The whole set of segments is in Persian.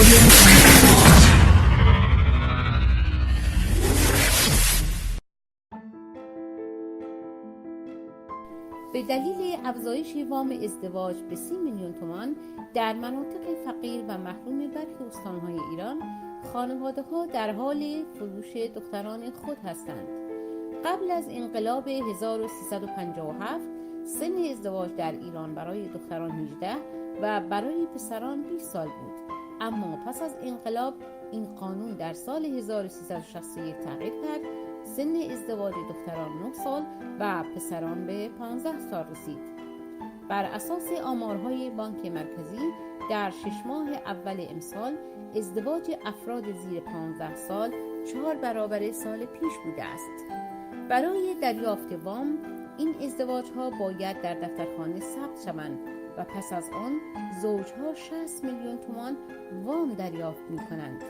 به دلیل افزایش وام ازدواج به 30 میلیون تومان در مناطق فقیر و محروم برخی استانهای ایران، خانواده‌ها در حال فروش دختران خود هستند. قبل از انقلاب 1357 سن ازدواج در ایران برای دختران 18 و برای پسران 20 سال بود، اما پس از انقلاب این قانون در سال 1361 تغییر کرد. سن ازدواج دختران 9 سال و پسران به 15 سال رسید. بر اساس آمارهای بانک مرکزی در 6 ماه اول امسال ازدواج افراد زیر 15 سال 4 برابر سال پیش بوده است. برای دریافت وام این ازدواج‌ها باید در دفترخانه ثبت شوند و پس از آن زوج‌ها 60 میلیون تومان وام دریافت می‌کنند.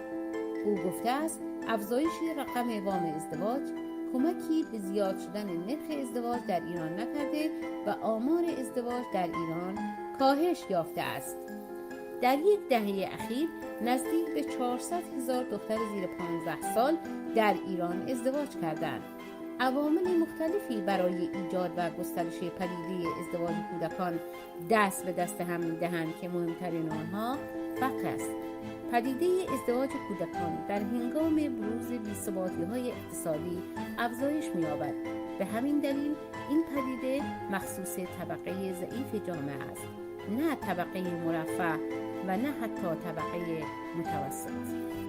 او گفته است افزایش رقم وام ازدواج کمکی به زیاد شدن نرخ ازدواج در ایران نکرده و آمار ازدواج در ایران کاهش یافته است. در یک دهه اخیر نزدیک به 400,000 دختر زیر 15 سال در ایران ازدواج کردند. عوامل مختلفی برای ایجاد و گسترش پدیده ازدواج کودکان دست به دست هم می‌دهند که مهمترین آنها فقر است. پدیده ازدواج کودکان در هنگام بروز بی‌ثباتی‌های اقتصادی افزایش می‌یابد. به همین دلیل این پدیده مخصوص طبقه ضعیف جامعه است، نه طبقه مرفه و نه حتی طبقه متوسط.